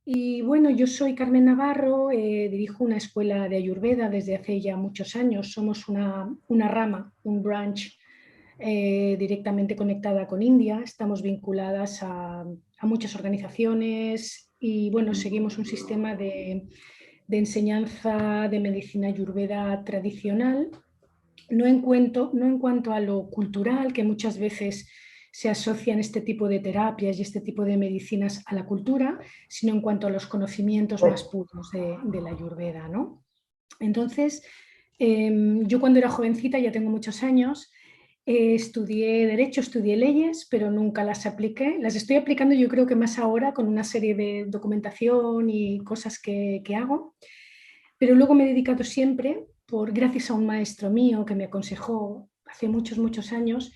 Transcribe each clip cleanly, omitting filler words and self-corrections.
Y bueno, yo soy Carmen Navarro, dirijo una escuela de Ayurveda desde hace ya muchos años. Somos una rama, un branch directamente conectada con India. Estamos vinculadas a muchas organizaciones y bueno, seguimos un sistema de enseñanza de medicina Ayurveda tradicional, no en cuanto a lo cultural, que muchas veces se asocian este tipo de terapias y este tipo de medicinas a la cultura, sino en cuanto a los conocimientos más puros de la Ayurveda, ¿no? Entonces, yo cuando era jovencita, ya tengo muchos años, estudié Derecho, estudié leyes, pero nunca las apliqué. Las estoy aplicando yo creo que más ahora con una serie de documentación y cosas que hago, pero luego me he dedicado siempre, gracias a un maestro mío que me aconsejó hace muchos, muchos años,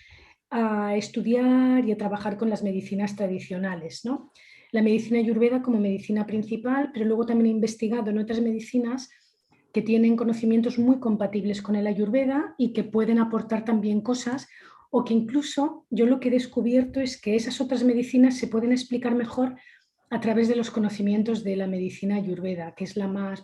a estudiar y a trabajar con las medicinas tradicionales, ¿no? La medicina ayurveda como medicina principal, pero luego también he investigado en otras medicinas que tienen conocimientos muy compatibles con el ayurveda y que pueden aportar también cosas, o que incluso yo lo que he descubierto es que esas otras medicinas se pueden explicar mejor a través de los conocimientos de la medicina ayurveda, que es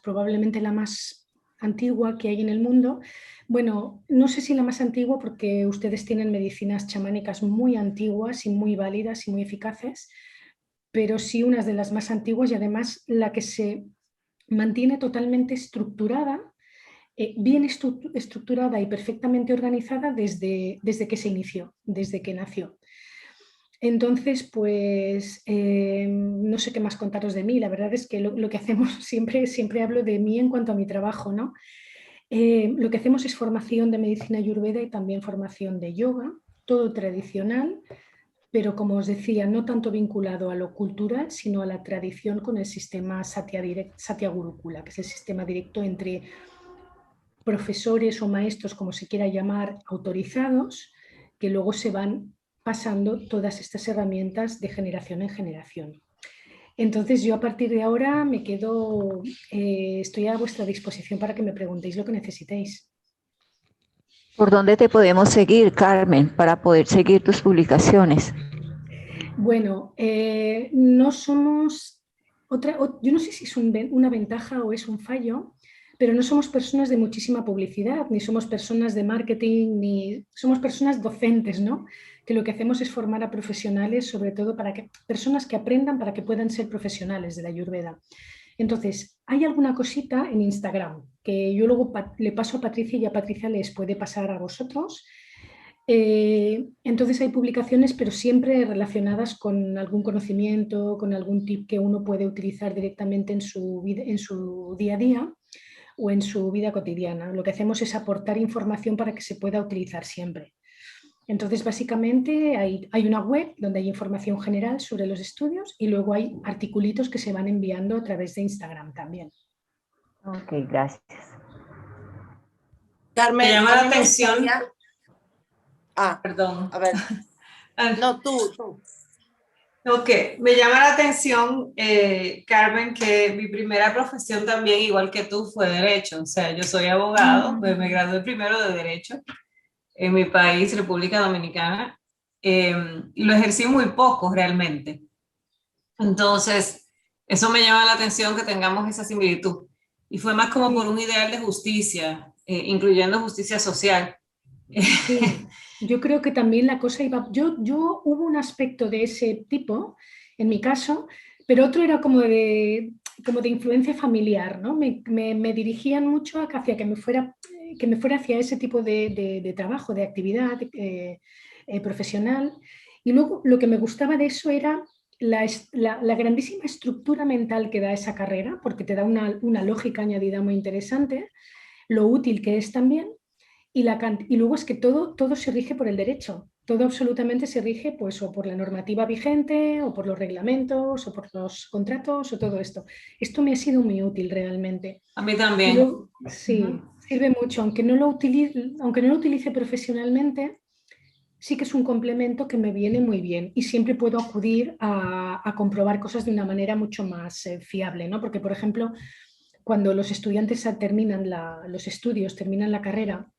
probablemente la más antigua que hay en el mundo. Bueno, no sé si la más antigua porque ustedes tienen medicinas chamánicas muy antiguas y muy válidas y muy eficaces, pero sí unas de las más antiguas y además la que se mantiene totalmente estructurada, bien estructurada y perfectamente organizada desde que se inició, desde que nació. Entonces, pues no sé qué más contaros de mí. La verdad es que lo que hacemos, siempre hablo de mí en cuanto a mi trabajo, ¿no? Lo que hacemos es formación de medicina ayurveda y también formación de yoga, todo tradicional, pero como os decía, no tanto vinculado a lo cultural, sino a la tradición con el sistema Satya Gurukula, que es el sistema directo entre profesores o maestros, como se quiera llamar, autorizados, que luego se van pasando todas estas herramientas de generación en generación. Entonces yo a partir de ahora estoy a vuestra disposición para que me preguntéis lo que necesitéis. ¿Por dónde te podemos seguir, Carmen, para poder seguir tus publicaciones? Bueno, no somos yo no sé si es una ventaja o es un fallo, pero no somos personas de muchísima publicidad, ni somos personas de marketing, ni somos personas docentes, ¿no? Que lo que hacemos es formar a profesionales, sobre todo para que personas que aprendan para que puedan ser profesionales de la Ayurveda. Entonces, hay alguna cosita en Instagram que yo luego le paso a Patricia y a Patricia les puede pasar a vosotros. Entonces hay publicaciones, pero siempre relacionadas con algún conocimiento, con algún tip que uno puede utilizar directamente en su día a día o en su vida cotidiana. Lo que hacemos es aportar información para que se pueda utilizar siempre. Entonces, básicamente hay una web donde hay información general sobre los estudios y luego hay articulitos que se van enviando a través de Instagram también. Ok, gracias. Me Carmen, llama a la mí me atención, gustaría... Ah, perdón. a ver. Ah, No, tú. Ok, me llama la atención, Carmen, que mi primera profesión también, igual que tú, fue Derecho. O sea, yo soy abogado, me gradué primero de Derecho en mi país, República Dominicana, y lo ejercí muy poco realmente. Entonces, eso me llama la atención que tengamos esa similitud. Y fue más como por Sí, un ideal de justicia, incluyendo justicia social. sí, yo creo que también la cosa iba, yo hubo un aspecto de ese tipo en mi caso, pero otro era como de influencia familiar, ¿no? Me dirigían mucho hacia que me fuera hacia ese tipo de trabajo, de actividad profesional. Y luego lo que me gustaba de eso era la grandísima estructura mental que da esa carrera, porque te da una lógica añadida muy interesante, lo útil que es también y luego es que todo se rige por el derecho, todo absolutamente se rige pues o por la normativa vigente o por los reglamentos o por los contratos o todo esto. Esto me ha sido muy útil realmente. A mí Y también. luego, sí, sirve mucho, aunque no lo utilice profesionalmente, sí que es un complemento que me viene muy bien y siempre puedo acudir a comprobar cosas de una manera mucho más fiable, ¿no? Porque, por ejemplo, cuando los estudiantes terminan los estudios, terminan la carrera,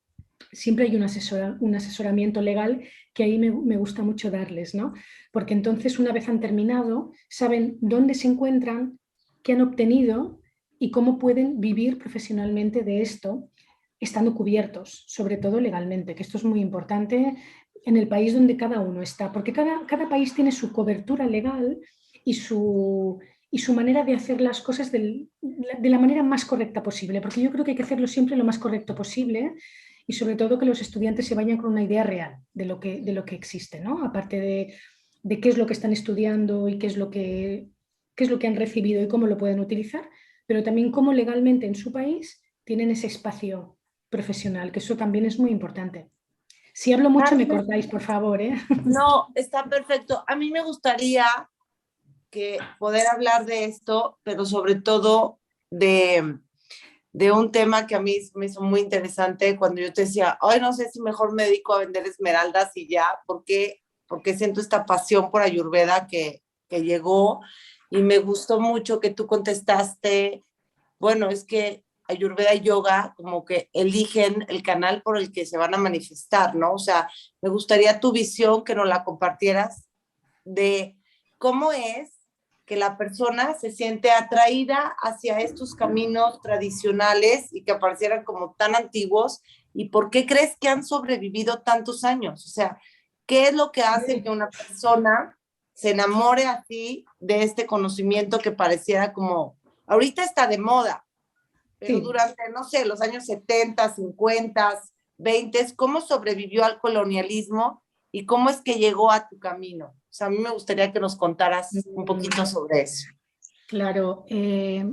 siempre hay un asesoramiento legal que ahí me gusta mucho darles, ¿no? Porque entonces una vez han terminado, saben dónde se encuentran, que han obtenido y cómo pueden vivir profesionalmente de esto, estando cubiertos, sobre todo legalmente, que esto es muy importante en el país donde cada uno está, porque cada país tiene su cobertura legal y su manera de hacer las cosas de la manera más correcta posible, porque yo creo que hay que hacerlo siempre lo más correcto posible y sobre todo que los estudiantes se vayan con una idea real de lo que existe, ¿no? Aparte de qué es lo que están estudiando y qué es lo que han recibido y cómo lo pueden utilizar, pero también cómo legalmente en su país tienen ese espacio profesional, que eso también es muy importante. Si hablo mucho me cortáis, por favor, ¿eh? No, está perfecto. A mí me gustaría que poder hablar de esto, pero sobre todo de un tema que a mí me hizo muy interesante cuando yo te decía, ay, no sé si mejor me dedico a vender esmeraldas y ya, porque siento esta pasión por Ayurveda que llegó y me gustó mucho que tú contestaste, bueno, es que Ayurveda y yoga como que eligen el canal por el que se van a manifestar, ¿no? O sea, me gustaría tu visión que nos la compartieras de cómo es que la persona se siente atraída hacia estos caminos tradicionales y que parecieran como tan antiguos, y por qué crees que han sobrevivido tantos años. O sea, ¿qué es lo que hace que una persona se enamore así de este conocimiento que pareciera como, ahorita está de moda, pero Sí. durante, no sé, los años 70, 50, 20, ¿cómo sobrevivió al colonialismo y cómo es que llegó a tu camino? O sea, a mí me gustaría que nos contaras un poquito sobre eso. Claro,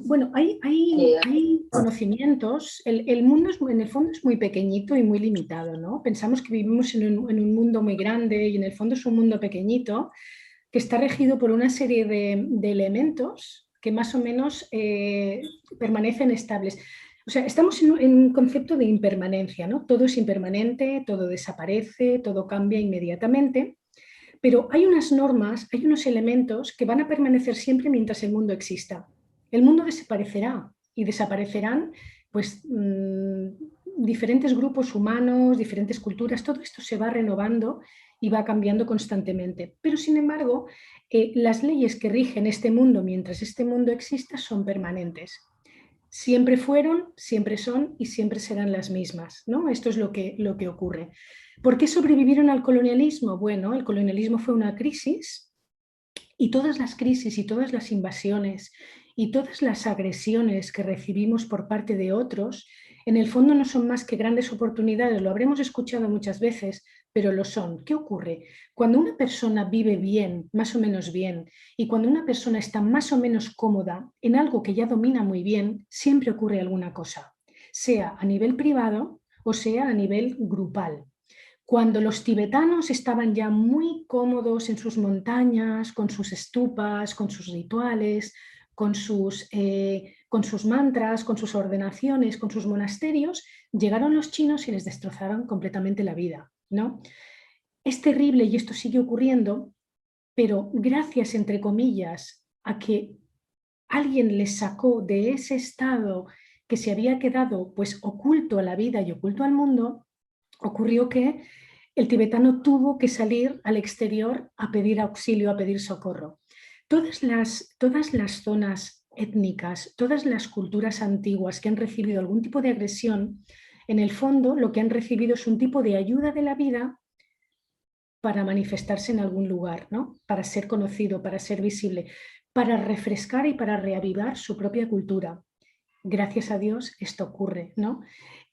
bueno, hay conocimientos, el mundo en el fondo es muy pequeñito y muy limitado, ¿no? Pensamos que vivimos en un mundo muy grande y en el fondo es un mundo pequeñito que está regido por una serie de elementos que más o menos permanecen estables. O sea, estamos en un concepto de impermanencia, ¿no? Todo es impermanente, todo desaparece, todo cambia inmediatamente. Pero hay unas normas, hay unos elementos que van a permanecer siempre mientras el mundo exista. El mundo desaparecerá y desaparecerán pues, diferentes grupos humanos, diferentes culturas, todo esto se va renovando y va cambiando constantemente. Pero sin embargo, las leyes que rigen este mundo mientras este mundo exista son permanentes. Siempre fueron, siempre son y siempre serán las mismas, ¿no? Esto es lo que ocurre. ¿Por qué sobrevivieron al colonialismo? Bueno, el colonialismo fue una crisis y todas las crisis y todas las invasiones y todas las agresiones que recibimos por parte de otros, en el fondo no son más que grandes oportunidades, lo habremos escuchado muchas veces, pero lo son. ¿Qué ocurre? Cuando una persona vive bien, más o menos bien, y cuando una persona está más o menos cómoda en algo que ya domina muy bien, siempre ocurre alguna cosa, sea a nivel privado o sea a nivel grupal. Cuando los tibetanos estaban ya muy cómodos en sus montañas, con sus estupas, con sus rituales, con sus mantras, con sus ordenaciones, con sus monasterios, llegaron los chinos y les destrozaron completamente la vida, ¿no? Es terrible y esto sigue ocurriendo, pero gracias, entre comillas, a que alguien les sacó de ese estado que se había quedado pues oculto a la vida y oculto al mundo, ocurrió que el tibetano tuvo que salir al exterior a pedir auxilio, a pedir socorro. Todas las zonas étnicas, todas las culturas antiguas que han recibido algún tipo de agresión, en el fondo lo que han recibido es un tipo de ayuda de la vida para manifestarse en algún lugar, ¿no? Para ser conocido, para ser visible, para refrescar y para reavivar su propia cultura. Gracias a Dios esto ocurre, ¿no?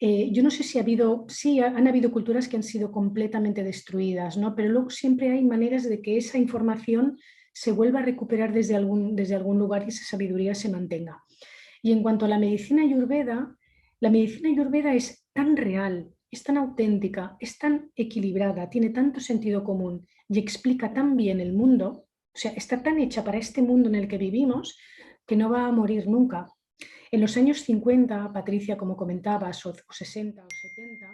Yo no sé si han habido culturas que han sido completamente destruidas, ¿no? Pero luego siempre hay maneras de que esa información se vuelva a recuperar desde algún lugar y esa sabiduría se mantenga. Y en cuanto a la medicina ayurveda es tan real, es tan auténtica, es tan equilibrada, tiene tanto sentido común y explica tan bien el mundo, o sea, está tan hecha para este mundo en el que vivimos que no va a morir nunca. En los años 50, Patricia, como comentabas, o 60 o 70,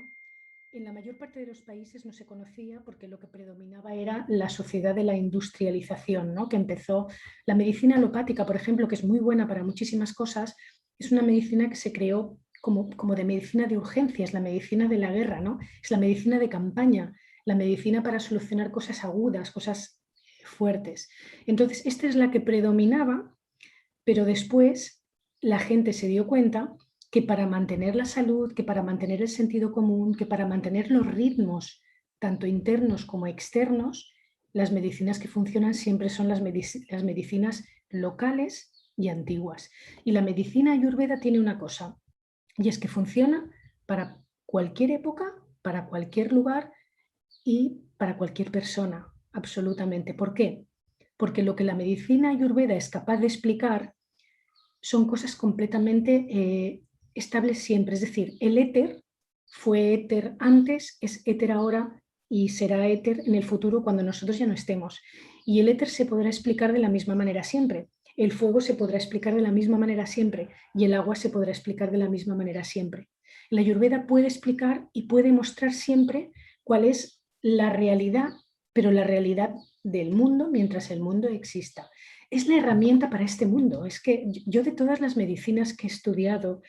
en la mayor parte de los países no se conocía porque lo que predominaba era la sociedad de la industrialización, ¿no? Que empezó la medicina alopática, por ejemplo, que es muy buena para muchísimas cosas, es una medicina que se creó como de medicina de urgencia, es la medicina de la guerra, ¿no? Es la medicina de campaña, la medicina para solucionar cosas agudas, cosas fuertes. Entonces, esta es la que predominaba, pero después la gente se dio cuenta que para mantener la salud, que para mantener el sentido común, que para mantener los ritmos, tanto internos como externos, las medicinas que funcionan siempre son las medicinas locales y antiguas. Y la medicina ayurveda tiene una cosa, y es que funciona para cualquier época, para cualquier lugar y para cualquier persona, absolutamente. ¿Por qué? Porque lo que la medicina ayurveda es capaz de explicar son cosas completamente estables siempre. Es decir, el éter fue éter antes, es éter ahora y será éter en el futuro cuando nosotros ya no estemos. Y el éter se podrá explicar de la misma manera siempre. El fuego se podrá explicar de la misma manera siempre y el agua se podrá explicar de la misma manera siempre. La Ayurveda puede explicar y puede mostrar siempre cuál es la realidad, pero la realidad del mundo mientras el mundo exista. Es la herramienta para este mundo. Es que yo de todas las medicinas que he estudiado,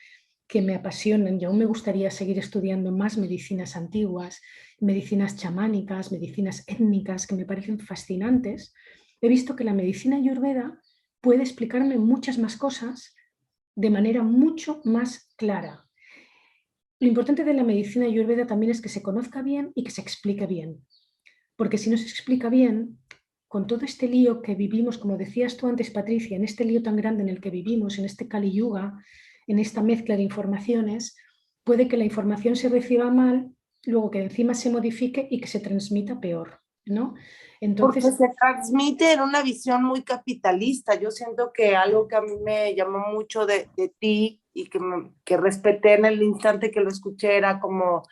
que me apasionan, yo aún me gustaría seguir estudiando más medicinas antiguas, medicinas chamánicas, medicinas étnicas, que me parecen fascinantes. He visto que la medicina ayurveda puede explicarme muchas más cosas de manera mucho más clara. Lo importante de la medicina ayurveda también es que se conozca bien y que se explique bien. Porque si no se explica bien, con todo este lío que vivimos, como decías tú antes, Patricia, en este lío tan grande en el que vivimos, en este Kali Yuga, en esta mezcla de informaciones, puede que la información se reciba mal, luego que encima se modifique y que se transmita peor, ¿no? Entonces, porque se transmite en una visión muy capitalista. Yo siento que algo que a mí me llamó mucho de ti y que respeté en el instante que lo escuché era como,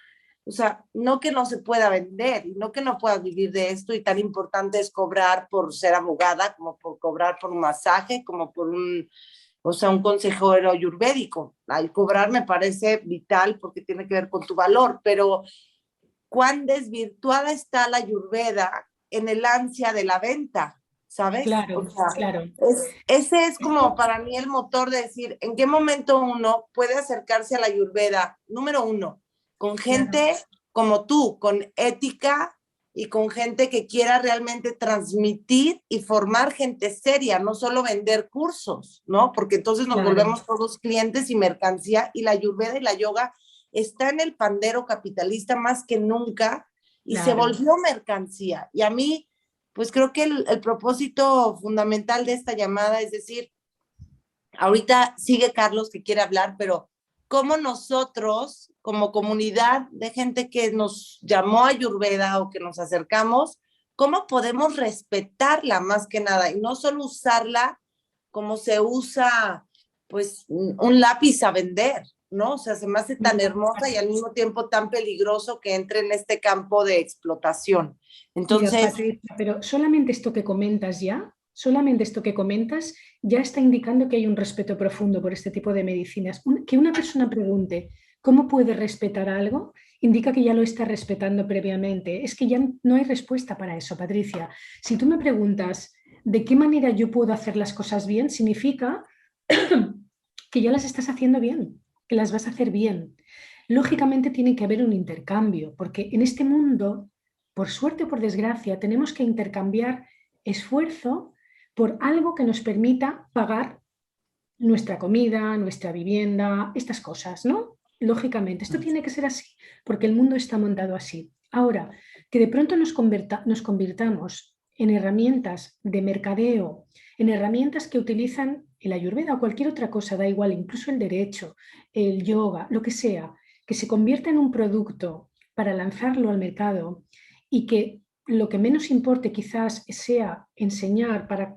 o sea, no que no se pueda vender y no que no puedas vivir de esto y tan importante es cobrar por ser abogada, como por cobrar por un masaje, como por o sea, un consejero ayurvédico. Al cobrar me parece vital porque tiene que ver con tu valor, pero cuán desvirtuada está la ayurveda en el ansia de la venta, ¿sabes? claro, O sea, claro. ese es como para mí el motor de decir, ¿en qué momento uno puede acercarse a la ayurveda? Número uno, con gente como tú, con ética y con gente que quiera realmente transmitir y formar gente seria, no solo vender cursos, ¿no? Porque entonces nos volvemos todos clientes y mercancía y la ayurveda y la yoga está en el pandero capitalista más que nunca y se volvió mercancía. Y a mí, pues creo que el propósito fundamental de esta llamada es decir, ahorita sigue Carlos que quiere hablar, pero cómo nosotros, como comunidad de gente que nos llamó a Ayurveda o que nos acercamos, cómo podemos respetarla más que nada y no solo usarla como se usa pues un lápiz a vender, ¿no? O sea, se me hace tan hermosa y al mismo tiempo tan peligroso que entre en este campo de explotación. Entonces, mira, Patricia, pero solamente esto que comentas solamente esto que comentas ya está indicando que hay un respeto profundo por este tipo de medicinas. Que una persona pregunte cómo puede respetar algo, indica que ya lo está respetando previamente. Es que ya no hay respuesta para eso, Patricia. Si tú me preguntas de qué manera yo puedo hacer las cosas bien, significa que ya las estás haciendo bien, que las vas a hacer bien. Lógicamente tiene que haber un intercambio, porque en este mundo, por suerte o por desgracia, tenemos que intercambiar esfuerzo por algo que nos permita pagar nuestra comida, nuestra vivienda, estas cosas, ¿no? Lógicamente, esto tiene que ser así, porque el mundo está montado así. Ahora, que de pronto nos convirtamos en herramientas de mercadeo, en herramientas que utilizan el ayurveda o cualquier otra cosa, da igual, incluso el derecho, el yoga, lo que sea, que se convierta en un producto para lanzarlo al mercado y que lo que menos importe quizás sea enseñar para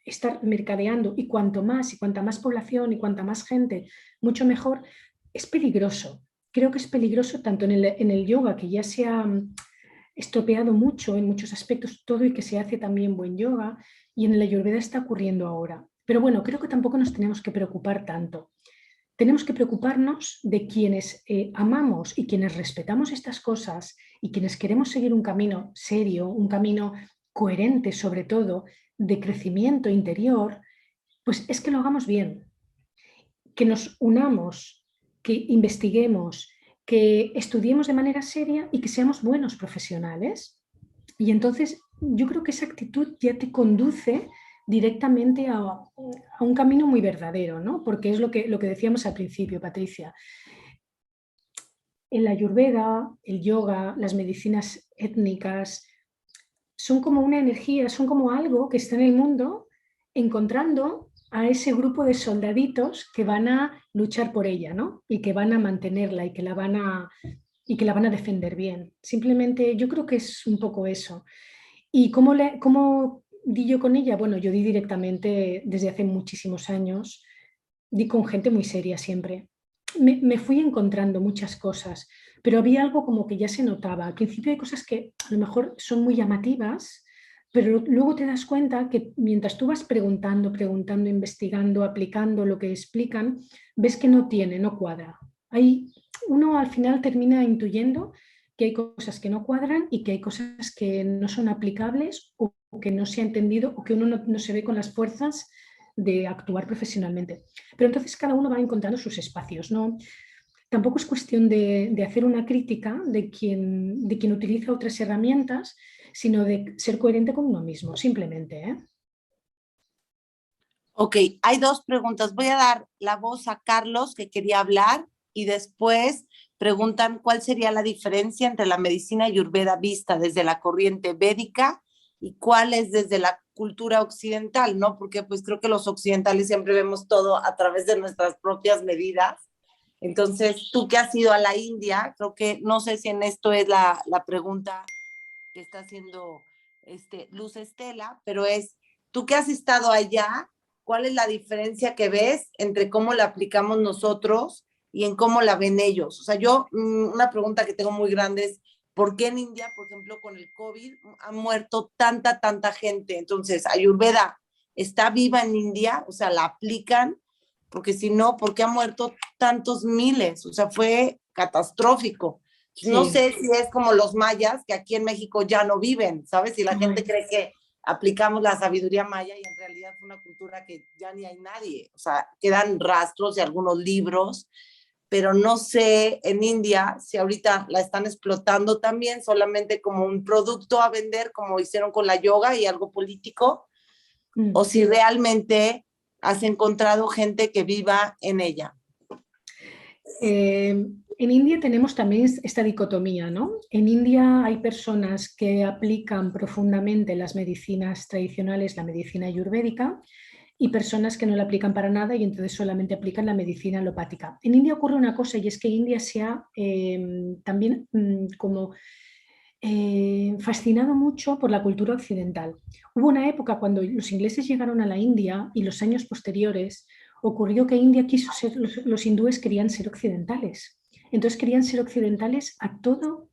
estar mercadeando y cuanto más y cuanta más población y cuanta más gente, mucho mejor, es peligroso. Creo que es peligroso tanto en el yoga, que ya se ha estropeado mucho en muchos aspectos todo y que se hace también buen yoga, y en el ayurveda está ocurriendo ahora. Pero bueno, creo que tampoco nos tenemos que preocupar tanto. Tenemos que preocuparnos de quienes amamos y quienes respetamos estas cosas y quienes queremos seguir un camino serio, un camino coherente sobre todo, de crecimiento interior, pues es que lo hagamos bien, que nos unamos, que investiguemos, que estudiemos de manera seria y que seamos buenos profesionales. Y entonces yo creo que esa actitud ya te conduce directamente a un camino muy verdadero, ¿no? Porque es lo que decíamos al principio, Patricia. El Ayurveda, el yoga, las medicinas étnicas, son como una energía, son como algo que está en el mundo encontrando a ese grupo de soldaditos que van a luchar por ella, ¿no? Y que van a mantenerla y que la van a defender bien. Simplemente yo creo que es un poco eso. ¿Y cómo di yo con ella? Bueno, yo di directamente desde hace muchísimos años, di con gente muy seria siempre. Me fui encontrando muchas cosas, pero había algo como que ya se notaba. Al principio hay cosas que a lo mejor son muy llamativas, pero luego te das cuenta que mientras tú vas preguntando, investigando, aplicando lo que explican, ves que no cuadra. Uno al final termina intuyendo que hay cosas que no cuadran y que hay cosas que no son aplicables o que no se ha entendido o que uno no se ve con las fuerzas de actuar profesionalmente. Pero entonces cada uno va encontrando sus espacios, ¿no? Tampoco es cuestión de hacer una crítica de quien utiliza otras herramientas, sino de ser coherente con uno mismo, simplemente, ¿eh? Ok, hay dos preguntas. Voy a dar la voz a Carlos, que quería hablar, y después preguntan cuál sería la diferencia entre la medicina ayurveda vista desde la corriente védica y cuál es desde la cultura occidental, ¿no? Porque pues creo que los occidentales siempre vemos todo a través de nuestras propias medidas. Entonces, tú que has ido a la India, creo que no sé si en esto es la pregunta que está haciendo Luz Estela, pero es, tú que has estado allá, ¿cuál es la diferencia que ves entre cómo la aplicamos nosotros y en cómo la ven ellos? O sea, yo, una pregunta que tengo muy grande es, ¿por qué en India, por ejemplo, con el COVID, ha muerto tanta gente? Entonces, Ayurveda está viva en India, o sea, la aplican, porque si no, ¿por qué ha muerto tantos miles? O sea, fue catastrófico. No Sí. sé si es como los mayas, que aquí en México ya no viven, ¿sabes? Y la gente cree que aplicamos la sabiduría maya y en realidad es una cultura que ya ni hay nadie. O sea, quedan rastros de algunos libros, pero no sé en India si ahorita la están explotando también solamente como un producto a vender, como hicieron con la yoga y algo político, o si realmente has encontrado gente que viva en ella. En India tenemos también esta dicotomía, ¿no? En India hay personas que aplican profundamente las medicinas tradicionales, la medicina ayurvédica, y personas que no la aplican para nada y entonces solamente aplican la medicina alopática. En India ocurre una cosa y es que India se ha también como fascinado mucho por la cultura occidental. Hubo una época cuando los ingleses llegaron a la India y los años posteriores ocurrió que India quiso ser, los hindúes querían ser occidentales. Entonces querían ser occidentales a todo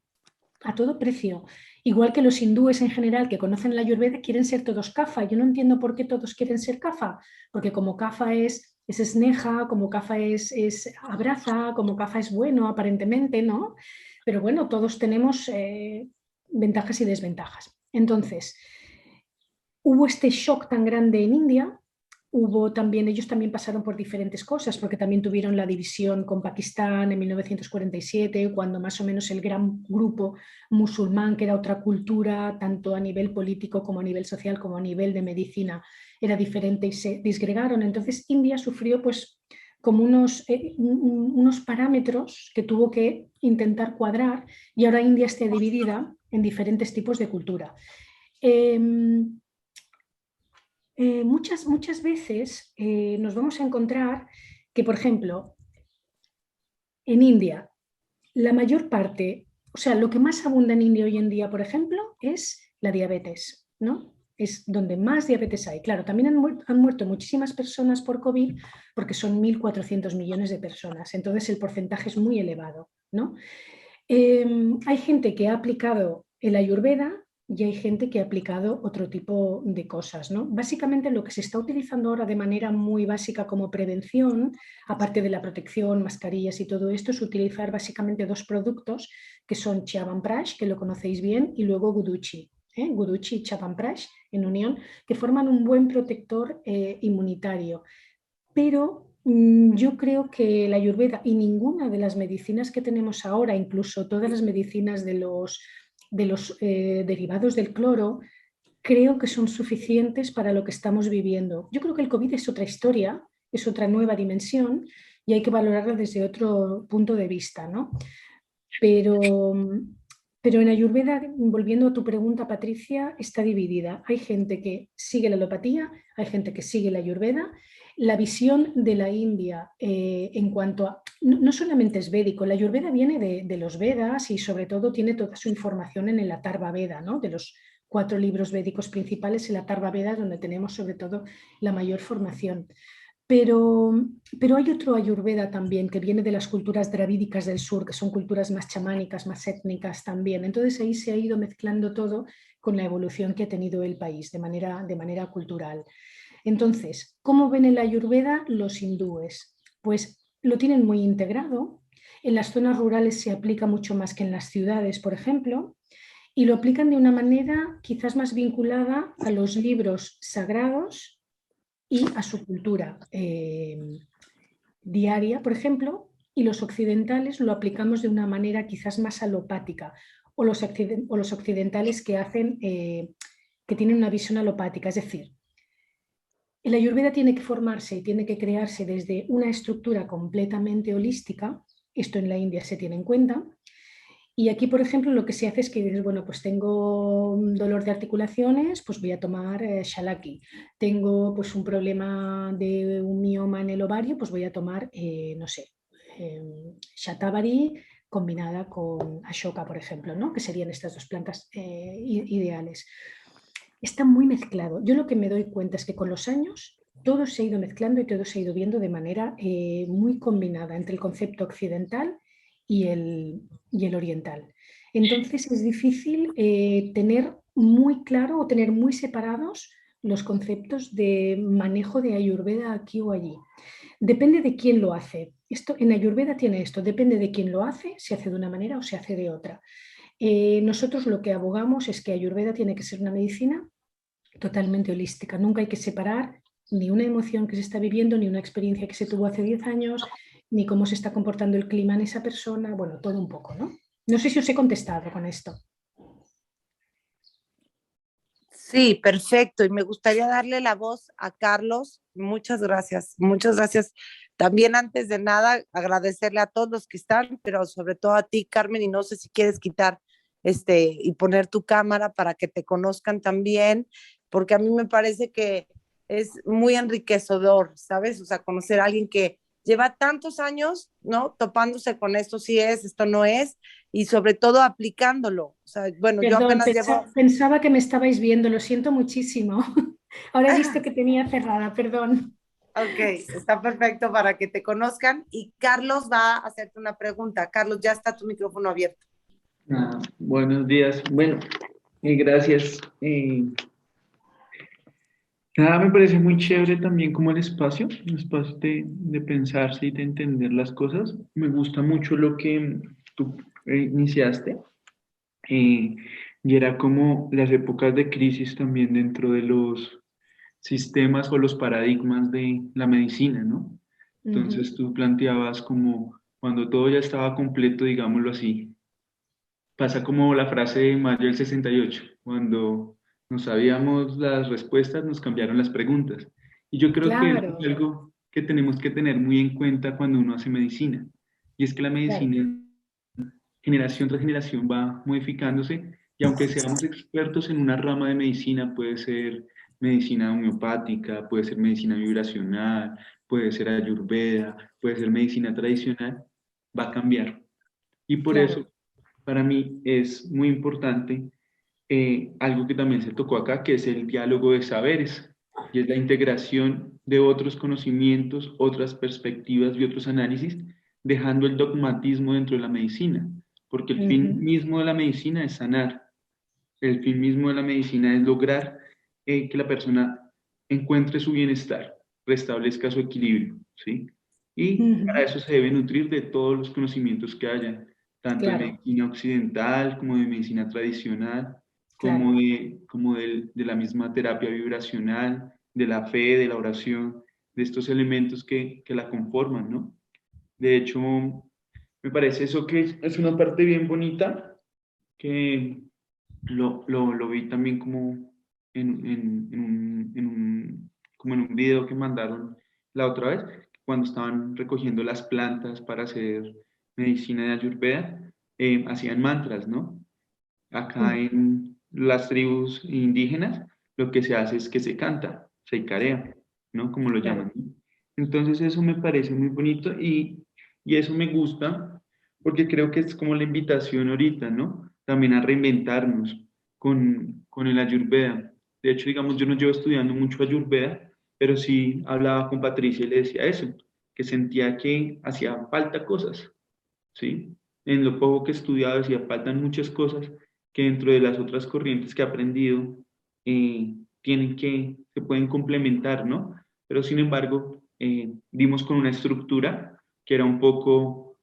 precio. Igual que los hindúes en general que conocen la Ayurveda quieren ser todos Kapha. Yo no entiendo por qué todos quieren ser Kapha, porque como Kapha es esneja, como Kapha es abraza, como Kapha es bueno aparentemente, ¿no? Pero bueno, todos tenemos ventajas y desventajas. Entonces, hubo este shock tan grande en India. Ellos también pasaron por diferentes cosas, porque también tuvieron la división con Pakistán en 1947, cuando más o menos el gran grupo musulmán, que era otra cultura, tanto a nivel político como a nivel social, como a nivel de medicina, era diferente y se disgregaron. Entonces India sufrió pues como unos parámetros que tuvo que intentar cuadrar y ahora India está dividida en diferentes tipos de cultura. Muchas veces nos vamos a encontrar que, por ejemplo, en India, la mayor parte, o sea, lo que más abunda en India hoy en día, por ejemplo, es la diabetes, ¿no? Es donde más diabetes hay. Claro, también han muerto muchísimas personas por COVID porque son 1.400 millones de personas, entonces el porcentaje es muy elevado, ¿no? Hay gente que ha aplicado el Ayurveda y hay gente que ha aplicado otro tipo de cosas, ¿no? Básicamente lo que se está utilizando ahora de manera muy básica como prevención, aparte de la protección, mascarillas y todo esto, es utilizar básicamente dos productos que son Chyavanprash, que lo conocéis bien, y luego Guduchi. Guduchi y Chyavanprash en unión, que forman un buen protector inmunitario. Pero yo creo que la Ayurveda y ninguna de las medicinas que tenemos ahora, incluso todas las medicinas de los derivados del cloro, creo que son suficientes para lo que estamos viviendo. Yo creo que el COVID es otra historia, es otra nueva dimensión y hay que valorarla desde otro punto de vista, ¿no? Pero, pero en Ayurveda, volviendo a tu pregunta, Patricia, está dividida. Hay gente que sigue la alopatía, hay gente que sigue la Ayurveda. La visión de la India en cuanto a... No solamente es védico, la Ayurveda viene de los Vedas y sobre todo tiene toda su información en el Atharva Veda, ¿no? De los 4 libros védicos principales, el Atharva Veda, donde tenemos sobre todo la mayor formación. Pero, pero hay otro Ayurveda también que viene de las culturas dravídicas del sur, que son culturas más chamánicas, más étnicas también. Entonces ahí se ha ido mezclando todo con la evolución que ha tenido el país de manera cultural. Entonces, ¿cómo ven el Ayurveda los hindúes? Pues lo tienen muy integrado. En las zonas rurales se aplica mucho más que en las ciudades, por ejemplo, y lo aplican de una manera quizás más vinculada a los libros sagrados y a su cultura diaria, por ejemplo, y los occidentales lo aplicamos de una manera quizás más alopática, o los occidentales que hacen, que tienen una visión alopática, es decir, el Ayurveda tiene que formarse y tiene que crearse desde una estructura completamente holística, esto en la India se tiene en cuenta, y aquí, por ejemplo, lo que se hace es que dices, bueno, pues tengo un dolor de articulaciones, pues voy a tomar Shalaki. Tengo pues un problema de un mioma en el ovario, pues voy a tomar, no sé, Shatavari combinada con Ashoka, por ejemplo, ¿no? Que serían estas 2 plantas ideales. Está muy mezclado. Yo lo que me doy cuenta es que con los años todo se ha ido mezclando y todo se ha ido viendo de manera muy combinada entre el concepto occidental y el oriental. Entonces es difícil tener muy claro o tener muy separados los conceptos de manejo de Ayurveda aquí o allí. Depende de quién lo hace. Esto, en Ayurveda tiene esto, depende de quién lo hace, se hace de una manera o se hace de otra. Nosotros lo que abogamos es que Ayurveda tiene que ser una medicina totalmente holística. Nunca hay que separar ni una emoción que se está viviendo, ni una experiencia que se tuvo hace 10 años, ni cómo se está comportando el clima en esa persona. Bueno, todo un poco, ¿no? No sé si os he contestado con esto. Sí, perfecto. Y me gustaría darle la voz a Carlos. Muchas gracias. Muchas gracias. También antes de nada, agradecerle a todos los que están, pero sobre todo a ti, Carmen, y no sé si quieres quitar y poner tu cámara para que te conozcan también, porque a mí me parece que es muy enriquecedor, ¿sabes? O sea, conocer a alguien que lleva tantos años, ¿no? Topándose con esto sí es, esto no es, y sobre todo aplicándolo. O sea, bueno, yo Perdón, apenas llevo. pensaba que me estabais viendo, lo siento muchísimo. Ahora he visto que tenía cerrada, perdón. Ok, está perfecto para que te conozcan y Carlos va a hacerte una pregunta. Carlos, ya está tu micrófono abierto. Buenos días. Bueno, gracias. Nada, me parece muy chévere también como el espacio de pensarse y de entender las cosas. Me gusta mucho lo que tú iniciaste eh, y era como las épocas de crisis también dentro de los sistemas o los paradigmas de la medicina, ¿no? Entonces tú planteabas como cuando todo ya estaba completo, digámoslo así. Pasa como la frase de mayo del 68, cuando no sabíamos las respuestas, nos cambiaron las preguntas. Y yo creo que eso es Claro, algo que tenemos que tener muy en cuenta cuando uno hace medicina. Y es que la claro. medicina, generación tras generación, va modificándose. Y aunque seamos expertos en una rama de medicina, puede ser medicina homeopática, puede ser medicina vibracional, puede ser ayurveda, puede ser medicina tradicional, va a cambiar. Y por eso Claro. para mí es muy importante algo que también se tocó acá, que es el diálogo de saberes, y es la integración de otros conocimientos, otras perspectivas y otros análisis, dejando el dogmatismo dentro de la medicina, porque el fin Ujú. mismo de la medicina es sanar, el fin mismo de la medicina es lograr que la persona encuentre su bienestar, restablezca su equilibrio, ¿sí? Y para Ujú. eso se debe nutrir de todos los conocimientos que haya, tanto de Claro, medicina occidental como de medicina tradicional, como claro, de la misma terapia vibracional, de la fe, de la oración, de estos elementos que la conforman, ¿no? De hecho, me parece eso que es una parte bien bonita que lo vi también como como en un video que mandaron la otra vez, cuando estaban recogiendo las plantas para hacer medicina de Ayurveda, hacían mantras, ¿no? Acá en las tribus indígenas lo que se hace es que se canta, se icarea, ¿no? Como lo Claro. llaman, ¿no? Entonces eso me parece muy bonito y eso me gusta porque creo que es como la invitación ahorita, ¿no? También a reinventarnos con el Ayurveda. De hecho, digamos, yo no llevo estudiando mucho Ayurveda, pero sí hablaba con Patricia y le decía eso, que sentía que hacía falta cosas, ¿sí? En lo poco que he estudiado hacía faltan muchas cosas que dentro de las otras corrientes que he aprendido se pueden complementar, ¿no? Pero sin embargo, dimos con una estructura que era un poco,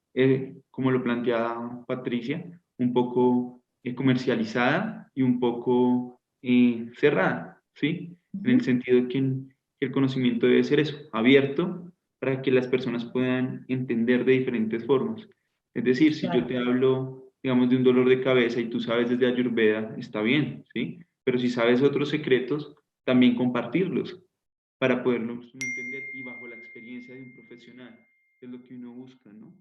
como lo planteaba Patricia, un poco comercializada y un poco cerrada, ¿sí? En el sentido de que el conocimiento debe ser eso, abierto para que las personas puedan entender de diferentes formas. Es decir, si yo Claro. te hablo, digamos, de un dolor de cabeza y tú sabes desde Ayurveda, está bien, ¿sí? Pero si sabes otros secretos, también compartirlos para poderlos entender y bajo la experiencia de un profesional, que es lo que uno busca, ¿no?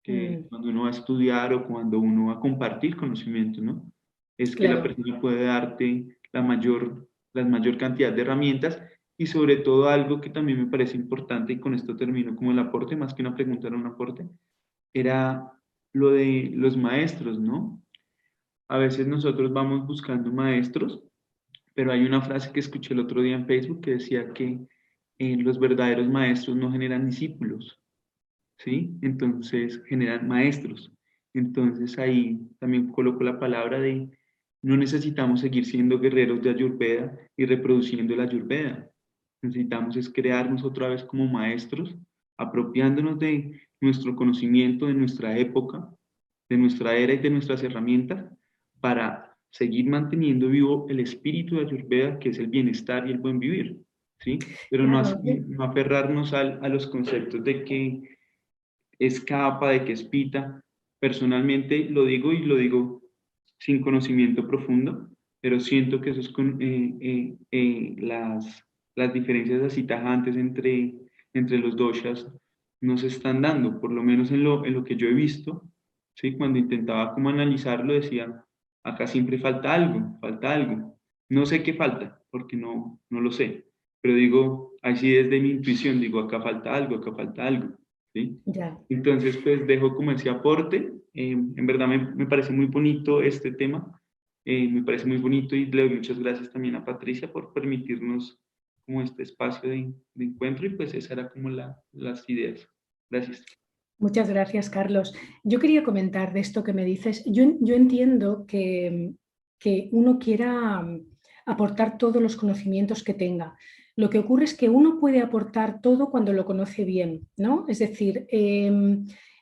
Que cuando uno va a estudiar o cuando uno va a compartir conocimiento, ¿no? Es que la Claro. persona puede darte la mayor cantidad de herramientas y sobre todo algo que también me parece importante, y con esto termino como el aporte, más que una pregunta, era un aporte, era lo de los maestros, ¿no? A veces nosotros vamos buscando maestros, pero hay una frase que escuché el otro día en Facebook que decía que los verdaderos maestros no generan discípulos, ¿sí? Entonces generan maestros. Entonces ahí también coloco la palabra de no necesitamos seguir siendo guerreros de Ayurveda y reproduciendo la Ayurveda. Necesitamos es crearnos otra vez como maestros, apropiándonos de nuestro conocimiento, de nuestra época, de nuestra era y de nuestras herramientas para seguir manteniendo vivo el espíritu de Ayurveda, que es el bienestar y el buen vivir, ¿sí? Pero no, Claro. no aferrarnos a los conceptos de que es capa, de que es pita. Personalmente lo digo y lo digo sin conocimiento profundo, pero siento que eso es las diferencias así tajantes entre los doshas no se están dando, por lo menos en lo que yo he visto, ¿sí? Cuando intentaba como analizarlo decía, acá siempre falta algo, falta algo. No sé qué falta, porque no lo sé, pero digo, así desde mi intuición, digo, acá falta algo, ¿sí? Ya. Entonces, pues dejo como ese aporte. En verdad me parece muy bonito este tema. Me parece muy bonito y le doy muchas gracias también a Patricia por permitirnos como este espacio de encuentro y pues esas eran como las ideas. Gracias. Muchas gracias, Carlos. Yo quería comentar de esto que me dices. Yo entiendo que uno quiera aportar todos los conocimientos que tenga. Lo que ocurre es que uno puede aportar todo cuando lo conoce bien, ¿no? Es decir,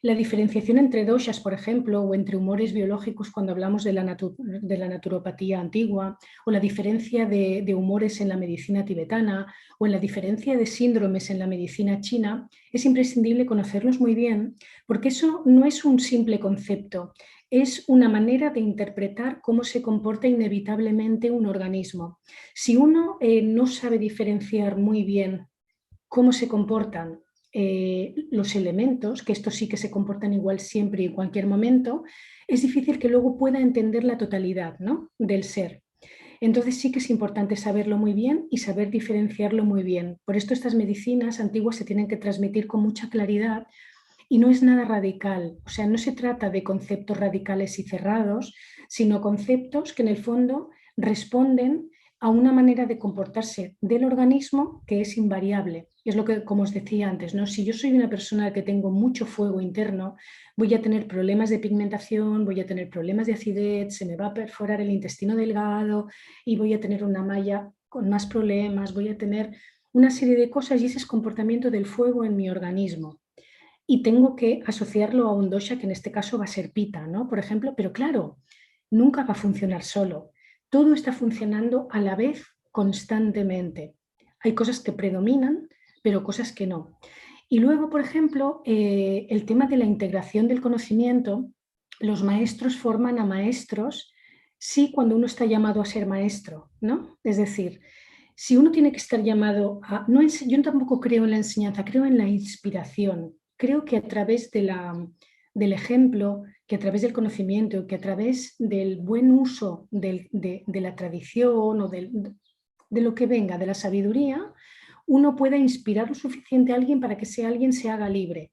la diferenciación entre doshas, por ejemplo, o entre humores biológicos cuando hablamos de la naturopatía antigua, o la diferencia de humores en la medicina tibetana, o en la diferencia de síndromes en la medicina china, es imprescindible conocerlos muy bien, porque eso no es un simple concepto, es una manera de interpretar cómo se comporta inevitablemente un organismo. Si uno no sabe diferenciar muy bien cómo se comportan los elementos, que estos sí que se comportan igual siempre y en cualquier momento, es difícil que luego pueda entender la totalidad, ¿no?, del ser. Entonces sí que es importante saberlo muy bien y saber diferenciarlo muy bien. Por esto estas medicinas antiguas se tienen que transmitir con mucha claridad y no es nada radical. O sea, no se trata de conceptos radicales y cerrados, sino conceptos que en el fondo responden a una manera de comportarse del organismo que es invariable. Es lo que, como os decía antes, ¿no? Si yo soy una persona que tengo mucho fuego interno, voy a tener problemas de pigmentación, voy a tener problemas de acidez, se me va a perforar el intestino delgado y voy a tener una malla con más problemas, voy a tener una serie de cosas y ese es comportamiento del fuego en mi organismo. Y tengo que asociarlo a un dosha que en este caso va a ser pita, ¿no? Por ejemplo, pero claro, nunca va a funcionar solo. Todo está funcionando a la vez constantemente. Hay cosas que predominan, pero cosas que no. Y luego, por ejemplo, el tema de la integración del conocimiento, los maestros forman a maestros sí cuando uno está llamado a ser maestro, ¿no? Es decir, si uno tiene que estar llamado a... No, yo tampoco creo en la enseñanza, creo en la inspiración. Creo que a través del ejemplo, que a través del conocimiento, que a través del buen uso de la tradición o de lo que venga, de la sabiduría, uno pueda inspirar lo suficiente a alguien para que ese alguien se haga libre.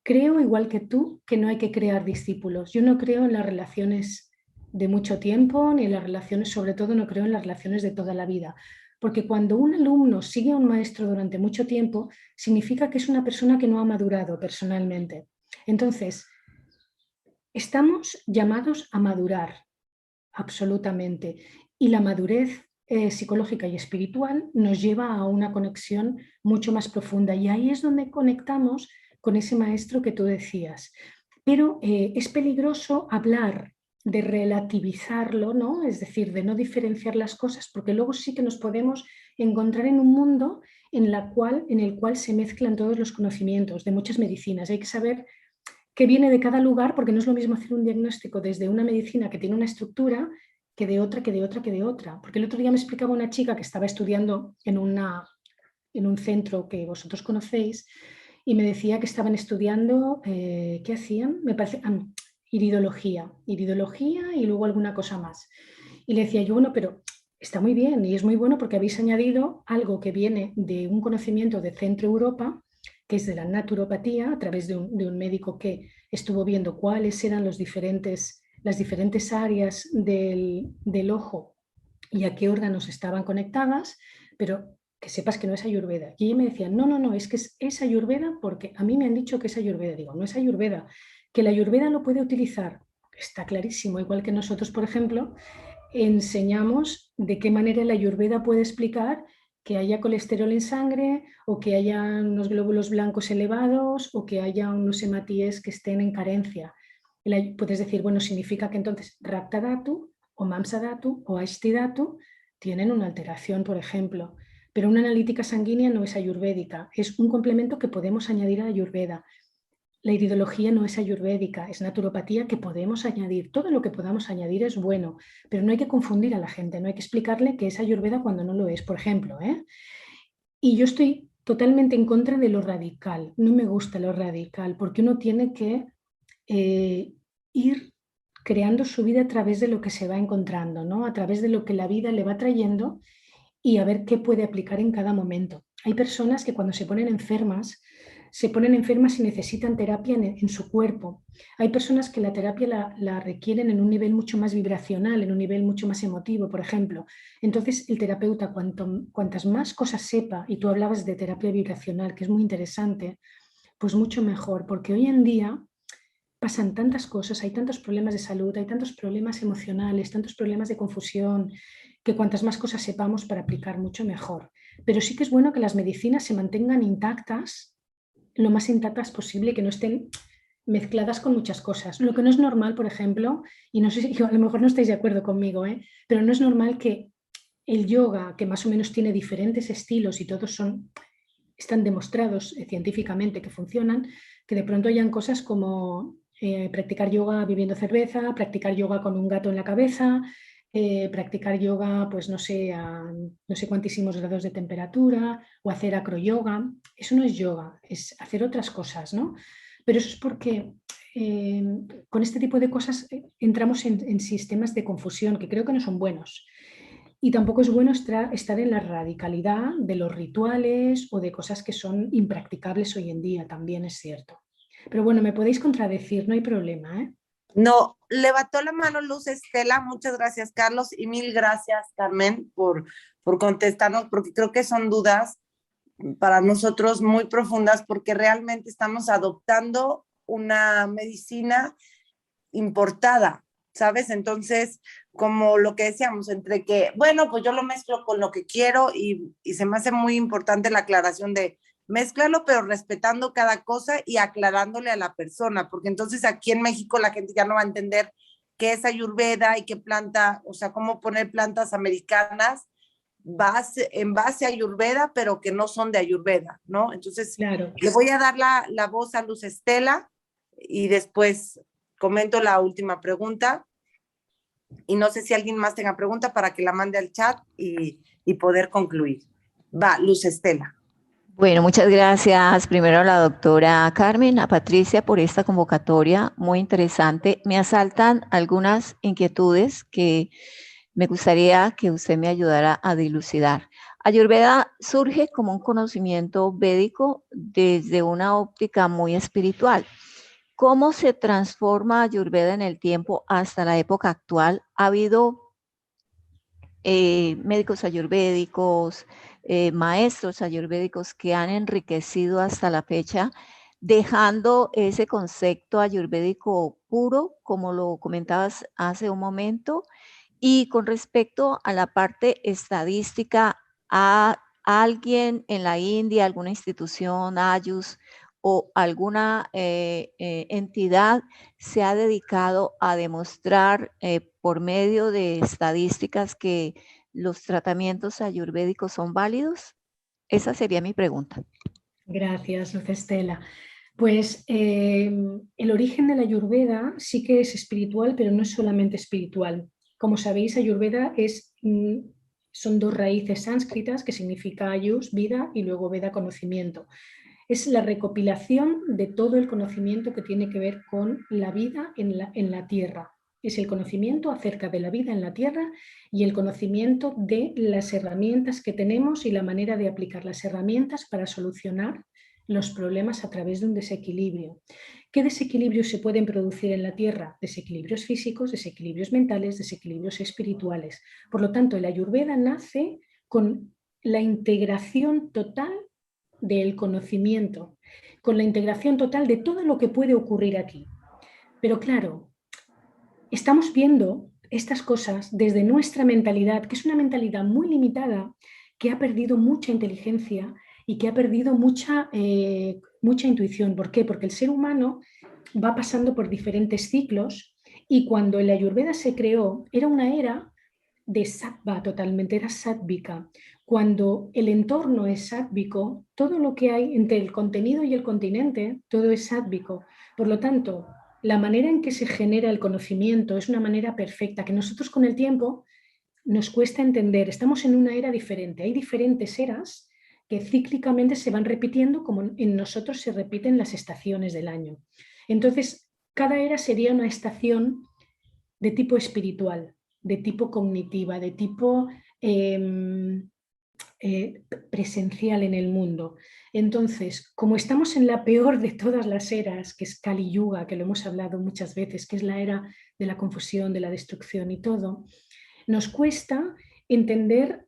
Creo, igual que tú, que no hay que crear discípulos. Yo no creo en las relaciones de mucho tiempo, ni en las relaciones, sobre todo no creo en las relaciones de toda la vida. Porque cuando un alumno sigue a un maestro durante mucho tiempo, significa que es una persona que no ha madurado personalmente. Entonces, estamos llamados a madurar, absolutamente. Y la madurez psicológica y espiritual nos lleva a una conexión mucho más profunda. Y ahí es donde conectamos con ese maestro que tú decías. Pero es peligroso hablar de relativizarlo, ¿no? Es decir, de no diferenciar las cosas, porque luego sí que nos podemos encontrar en un mundo en el cual se mezclan todos los conocimientos de muchas medicinas. Hay que saber qué viene de cada lugar, porque no es lo mismo hacer un diagnóstico desde una medicina que tiene una estructura que de otra, que de otra, que de otra. Porque el otro día me explicaba una chica que estaba estudiando en un centro que vosotros conocéis y me decía que estaban estudiando, ¿qué hacían? Me parece, iridología y luego alguna cosa más. Y le decía yo, bueno, pero está muy bien y es muy bueno porque habéis añadido algo que viene de un conocimiento de Centro Europa, que es de la naturopatía, a través de un médico que estuvo viendo cuáles eran las diferentes áreas del ojo y a qué órganos estaban conectadas, pero que sepas que no es Ayurveda. Y ella me decía, no, no, no, es que es Ayurveda porque a mí me han dicho que es Ayurveda. Digo, no es Ayurveda. Que la Ayurveda lo puede utilizar, está clarísimo, igual que nosotros, por ejemplo, enseñamos de qué manera la Ayurveda puede explicar que haya colesterol en sangre o que haya unos glóbulos blancos elevados o que haya unos hematíes que estén en carencia. Puedes decir, bueno, significa que entonces Raktadatu o Mamsadatu o Ashtidatu tienen una alteración, por ejemplo. Pero una analítica sanguínea no es ayurvédica, es un complemento que podemos añadir a la Ayurveda. La iridología no es ayurvédica, es naturopatía que podemos añadir. Todo lo que podamos añadir es bueno, pero no hay que confundir a la gente, no hay que explicarle que es ayurveda cuando no lo es, por ejemplo. Y yo estoy totalmente en contra de lo radical, no me gusta lo radical, porque uno tiene que ir creando su vida a través de lo que se va encontrando, ¿no? A través de lo que la vida le va trayendo y a ver qué puede aplicar en cada momento. Hay personas que cuando se ponen enfermas y necesitan terapia en su cuerpo. Hay personas que la terapia la requieren en un nivel mucho más vibracional, en un nivel mucho más emotivo, por ejemplo. Entonces, el terapeuta, cuantas más cosas sepa, y tú hablabas de terapia vibracional, que es muy interesante, pues mucho mejor, porque hoy en día pasan tantas cosas, hay tantos problemas de salud, hay tantos problemas emocionales, tantos problemas de confusión, que cuantas más cosas sepamos para aplicar mucho mejor. Pero sí que es bueno que las medicinas se mantengan intactas, lo más intactas posible, que no estén mezcladas con muchas cosas. Lo que no es normal, por ejemplo, y no sé si a lo mejor no estáis de acuerdo conmigo, pero no es normal que el yoga, que más o menos tiene diferentes estilos y todos están demostrados científicamente que funcionan, que de pronto hayan cosas como practicar yoga bebiendo cerveza, practicar yoga con un gato en la cabeza, practicar yoga, pues no sé, a no sé cuantísimos grados de temperatura, o hacer acroyoga. Eso no es yoga, es hacer otras cosas, ¿no? Pero eso es porque con este tipo de cosas entramos en sistemas de confusión que creo que no son buenos. Y tampoco es bueno estar en la radicalidad de los rituales o de cosas que son impracticables hoy en día, también es cierto. Pero bueno, me podéis contradecir, no hay problema, ¿eh? No, levantó la mano Luz Estela, muchas gracias Carlos y mil gracias Carmen por contestarnos, porque creo que son dudas para nosotros muy profundas, porque realmente estamos adoptando una medicina importada, ¿sabes? Entonces, como lo que decíamos, entre que, bueno, pues yo lo mezclo con lo que quiero y se me hace muy importante la aclaración de mézclalo, pero respetando cada cosa y aclarándole a la persona, porque entonces aquí en México la gente ya no va a entender qué es Ayurveda y qué planta, o sea, cómo poner plantas americanas en base a Ayurveda, pero que no son de Ayurveda, ¿no? Entonces, Claro. le voy a dar la voz a Luz Estela y después comento la última pregunta. Y no sé si alguien más tenga pregunta para que la mande al chat y poder concluir. Va, Luz Estela. Bueno, muchas gracias primero a la doctora Carmen, a Patricia por esta convocatoria muy interesante. Me asaltan algunas inquietudes que me gustaría que usted me ayudara a dilucidar. Ayurveda surge como un conocimiento védico desde una óptica muy espiritual. ¿Cómo se transforma Ayurveda en el tiempo hasta la época actual? ¿Ha habido médicos ayurvédicos, maestros ayurvédicos que han enriquecido hasta la fecha, dejando ese concepto ayurvédico puro, como lo comentabas hace un momento? Y con respecto a la parte estadística, ¿a alguien en la India, alguna institución, AYUS o alguna entidad se ha dedicado a demostrar por medio de estadísticas que los tratamientos ayurvédicos son válidos? Esa sería mi pregunta. Gracias, Luz Estela. Pues el origen de la Ayurveda sí que es espiritual, pero no es solamente espiritual. Como sabéis, Ayurveda son dos raíces sánscritas que significa Ayus, vida, y luego Veda, conocimiento. Es la recopilación de todo el conocimiento que tiene que ver con la vida en la tierra. Es el conocimiento acerca de la vida en la tierra y el conocimiento de las herramientas que tenemos y la manera de aplicar las herramientas para solucionar los problemas a través de un desequilibrio. ¿Qué desequilibrios se pueden producir en la Tierra? Desequilibrios físicos, desequilibrios mentales, desequilibrios espirituales. Por lo tanto, el Ayurveda nace con la integración total del conocimiento, con la integración total de todo lo que puede ocurrir aquí. Pero claro, estamos viendo estas cosas desde nuestra mentalidad, que es una mentalidad muy limitada, que ha perdido mucha inteligencia y que ha perdido mucha intuición. ¿Por qué? Porque el ser humano va pasando por diferentes ciclos y cuando la Ayurveda se creó era una era de sattva totalmente, era sátvica. Cuando el entorno es sátvico, todo lo que hay entre el contenido y el continente, todo es sátvico. Por lo tanto, la manera en que se genera el conocimiento es una manera perfecta, que nosotros con el tiempo nos cuesta entender. Estamos en una era diferente, hay diferentes eras que cíclicamente se van repitiendo como en nosotros se repiten las estaciones del año. Entonces, cada era sería una estación de tipo espiritual, de tipo cognitiva, de tipo presencial en el mundo. Entonces, como estamos en la peor de todas las eras, que es Kali Yuga, que lo hemos hablado muchas veces, que es la era de la confusión, de la destrucción y todo, nos cuesta entender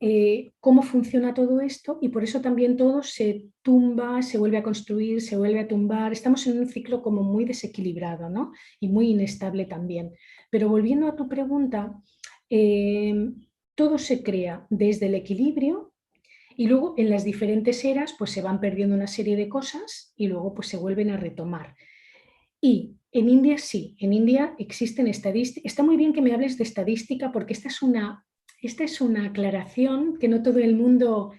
cómo funciona todo esto y por eso también todo se tumba, se vuelve a construir, se vuelve a tumbar. Estamos en un ciclo como muy desequilibrado, ¿no? Y muy inestable también. Pero volviendo a tu pregunta, todo se crea desde el equilibrio y luego en las diferentes eras pues se van perdiendo una serie de cosas y luego pues se vuelven a retomar. Y en India sí, en India existen estadísticas. Está muy bien que me hables de estadística porque esta es una aclaración que no todo el mundo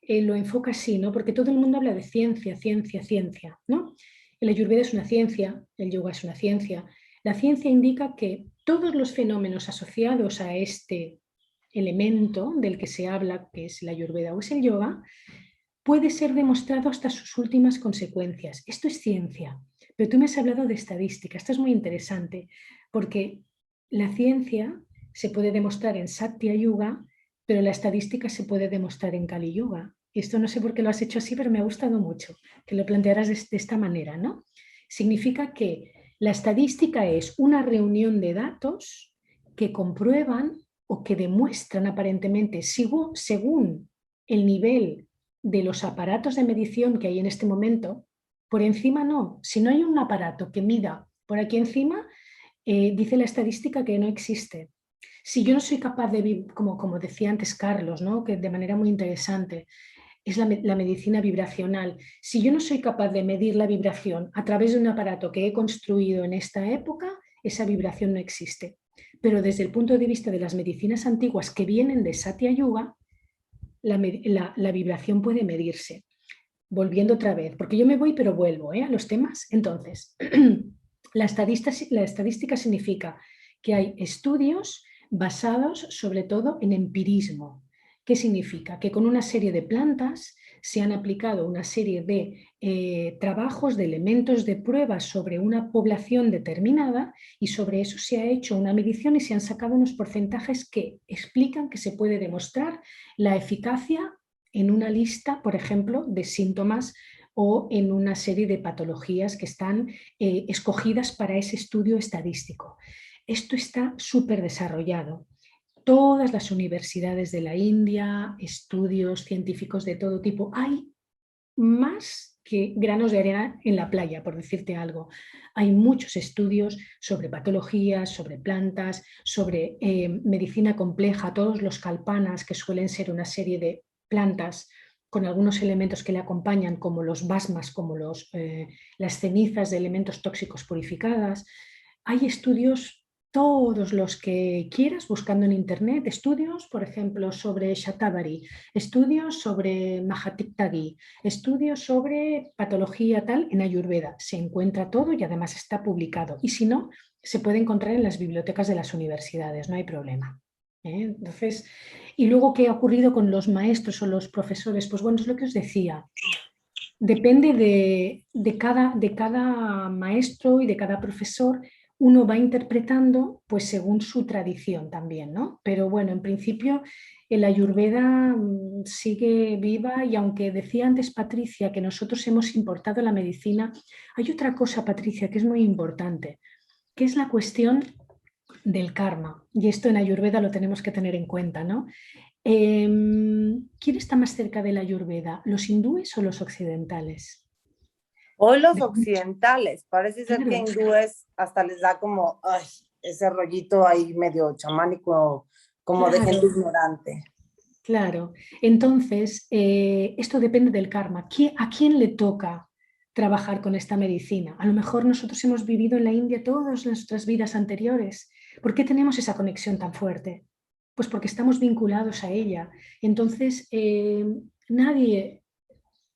lo enfoca así, ¿no? Porque todo el mundo habla de ciencia, ciencia, ciencia, ¿no? El Ayurveda es una ciencia, el yoga es una ciencia. La ciencia indica que todos los fenómenos asociados a este elemento del que se habla, que es la Ayurveda o es el yoga, puede ser demostrado hasta sus últimas consecuencias. Esto es ciencia. Pero tú me has hablado de estadística. Esto es muy interesante porque la ciencia se puede demostrar en Satya Yuga, pero la estadística se puede demostrar en Kali Yuga. Esto no sé por qué lo has hecho así, pero me ha gustado mucho que lo plantearas de esta manera, ¿no? Significa que la estadística es una reunión de datos que comprueban o que demuestran aparentemente, según el nivel de los aparatos de medición que hay en este momento, por encima no. Si no hay un aparato que mida por aquí encima, dice la estadística que no existe. Si yo no soy capaz de, como decía antes Carlos, ¿no? Que de manera muy interesante, es la medicina vibracional. Si yo no soy capaz de medir la vibración a través de un aparato que he construido en esta época, esa vibración no existe. Pero desde el punto de vista de las medicinas antiguas que vienen de Satya Yuga, la vibración puede medirse. Volviendo otra vez, porque yo me voy pero vuelvo a los temas. Entonces, la estadística significa que hay estudios basados sobre todo en empirismo. ¿Qué significa? Que con una serie de plantas se han aplicado una serie de trabajos, de elementos de pruebas sobre una población determinada y sobre eso se ha hecho una medición y se han sacado unos porcentajes que explican que se puede demostrar la eficacia en una lista, por ejemplo, de síntomas o en una serie de patologías que están escogidas para ese estudio estadístico. Esto está súper desarrollado. Todas las universidades de la India, estudios científicos de todo tipo, hay más que granos de arena en la playa, por decirte algo. Hay muchos estudios sobre patologías, sobre plantas, sobre medicina compleja, todos los kalpanas, que suelen ser una serie de plantas con algunos elementos que le acompañan, como los basmas, como las cenizas de elementos tóxicos purificadas. Hay estudios todos los que quieras, buscando en internet, estudios, por ejemplo, sobre Shatavari, estudios sobre Mahatiptagi, estudios sobre patología tal en Ayurveda. Se encuentra todo y además está publicado. Y si no, se puede encontrar en las bibliotecas de las universidades, no hay problema. Entonces, y luego, ¿qué ha ocurrido con los maestros o los profesores? Pues bueno, es lo que os decía. Depende de cada maestro y de cada profesor. Uno va interpretando pues según su tradición también, ¿no? Pero bueno, en principio el Ayurveda sigue viva y aunque decía antes Patricia que nosotros hemos importado la medicina, hay otra cosa, Patricia, que es muy importante, que es la cuestión del karma. Y esto en Ayurveda lo tenemos que tener en cuenta, ¿no? ¿Quién está más cerca de la Ayurveda, los hindúes o los occidentales? Hoy los occidentales, parece ser que Claro. hindúes hasta les da como ay, ese rollito ahí medio chamánico, como de gente Claro, ignorante. claro. Entonces, esto depende del karma. ¿A quién le toca trabajar con esta medicina? A lo mejor nosotros hemos vivido en la India todas nuestras vidas anteriores. ¿Por qué tenemos esa conexión tan fuerte? Pues porque estamos vinculados a ella. Entonces, nadie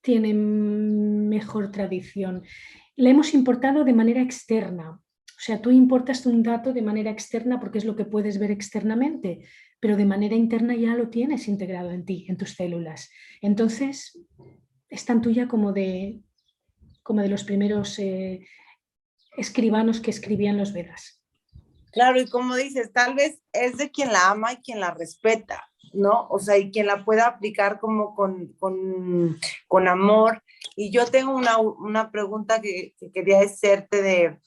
tiene mejor tradición. La hemos importado de manera externa. O sea, tú importas un dato de manera externa porque es lo que puedes ver externamente, pero de manera interna ya lo tienes integrado en ti, en tus células. Entonces, es tan tuya como de los primeros escribanos que escribían los Vedas. Claro, y como dices, tal vez es de quien la ama y quien la respeta, ¿no? O sea, y quien la pueda aplicar como con amor. Y yo tengo una pregunta que quería hacerte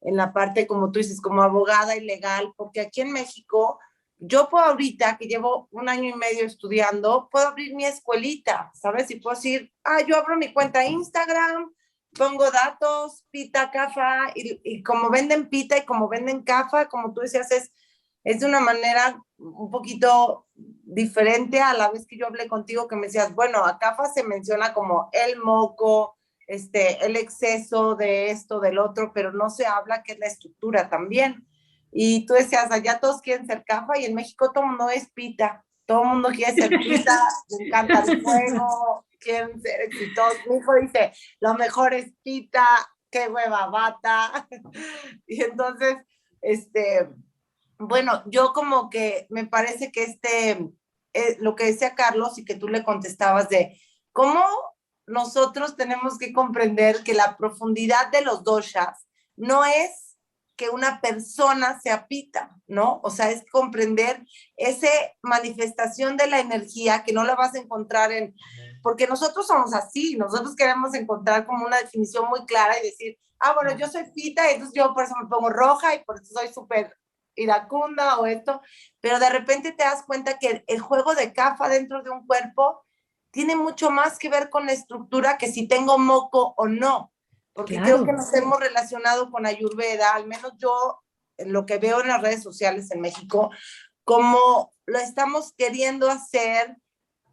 en la parte, como tú dices, como abogada y legal, porque aquí en México, yo puedo ahorita, que llevo 1 año y medio estudiando, puedo abrir mi escuelita, ¿sabes? Y puedo decir, yo abro mi cuenta Instagram, pongo datos, pita, cafa, y como venden pita y como venden cafa, como tú decías, es de una manera un poquito diferente a la vez que yo hablé contigo, que me decías, bueno, a cafa se menciona como el moco, el exceso de esto, del otro, pero no se habla que es la estructura también. Y tú decías, allá todos quieren ser cafa y en México todo el mundo es pita, todo el mundo quiere ser pita, le encanta el fuego, quieren ser exitosos. Mi hijo dice, lo mejor es pita, qué hueva bata. Y entonces, bueno, yo como que me parece que lo que decía Carlos y que tú le contestabas de cómo nosotros tenemos que comprender que la profundidad de los doshas no es que una persona sea pita, ¿no? O sea, es comprender esa manifestación de la energía que no la vas a encontrar porque nosotros somos así, nosotros queremos encontrar como una definición muy clara y decir, bueno, yo soy pita y entonces yo por eso me pongo roja y por eso soy súper iracunda o esto, pero de repente te das cuenta que el juego de kafa dentro de un cuerpo tiene mucho más que ver con la estructura que si tengo moco o no, porque Claro. creo que nos hemos relacionado con Ayurveda, al menos yo, en lo que veo en las redes sociales en México, como lo estamos queriendo hacer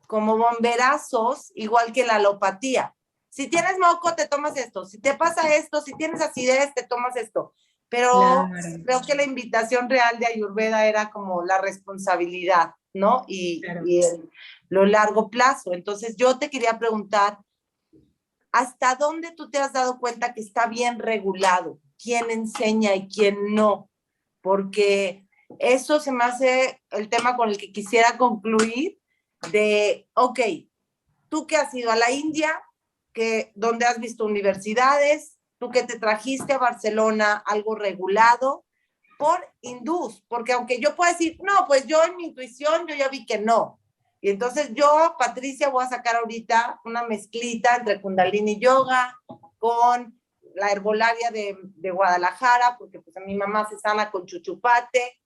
como bomberazos, igual que la alopatía. Si tienes moco, te tomas esto. Si te pasa esto, si tienes acidez, te tomas esto. Pero Claro. creo que la invitación real de Ayurveda era como la responsabilidad, ¿no? Claro. Y lo largo plazo. Entonces yo te quería preguntar, ¿hasta dónde tú te has dado cuenta que está bien regulado? ¿Quién enseña y quién no? Porque eso se me hace el tema con el que quisiera concluir de, ok, tú que has ido a la India, donde has visto universidades, tú que te trajiste a Barcelona algo regulado por hindús, porque aunque yo pueda decir, no, pues yo en mi intuición, yo ya vi que no. Y entonces yo, Patricia, voy a sacar ahorita una mezclita entre Kundalini Yoga con la herbolaria de Guadalajara, porque pues a mi mamá se sana con chuchupate.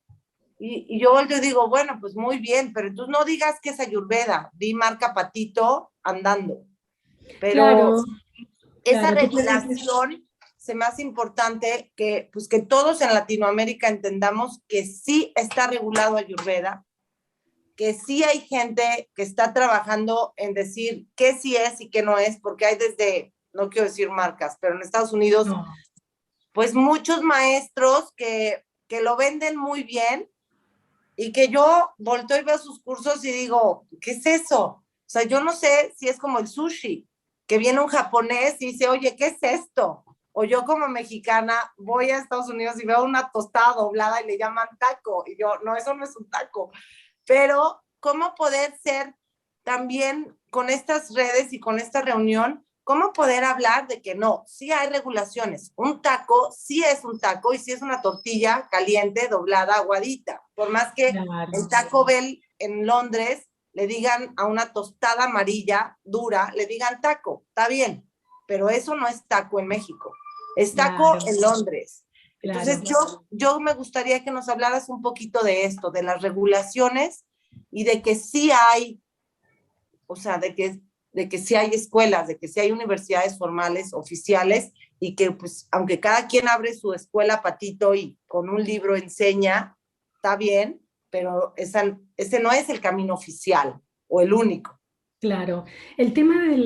Y yo volteo y digo, bueno, pues muy bien, pero entonces no digas que es Ayurveda, di marca Patito andando. Pero Claro, esa claro, tú puedes... regulación se me hace importante que, pues, que todos en Latinoamérica entendamos que sí está regulado Ayurveda, que sí hay gente que está trabajando en decir qué sí es y qué no es, porque hay desde, no quiero decir marcas, pero en Estados Unidos, No. pues muchos maestros que lo venden muy bien y que yo volteo y veo sus cursos y digo, ¿qué es eso? O sea, yo no sé si es como el sushi, que viene un japonés y dice, oye, ¿qué es esto? O yo como mexicana voy a Estados Unidos y veo una tostada doblada y le llaman taco. Y yo, no, eso no es un taco. Pero, ¿cómo poder ser también con estas redes y con esta reunión, cómo poder hablar de que no, sí hay regulaciones? Un taco sí es un taco y sí es una tortilla caliente, doblada, aguadita. Por más que Claro. en Taco Bell en Londres le digan a una tostada amarilla dura, le digan taco, está bien, pero eso no es taco en México, es taco Claro, en Londres. Entonces claro. yo me gustaría que nos hablaras un poquito de esto, de las regulaciones y de que sí hay, o sea, de que sí hay escuelas, de que sí hay universidades formales, oficiales, y que pues aunque cada quien abre su escuela Patito y con un libro enseña, está bien, pero ese no es el camino oficial o el único. Claro, el tema de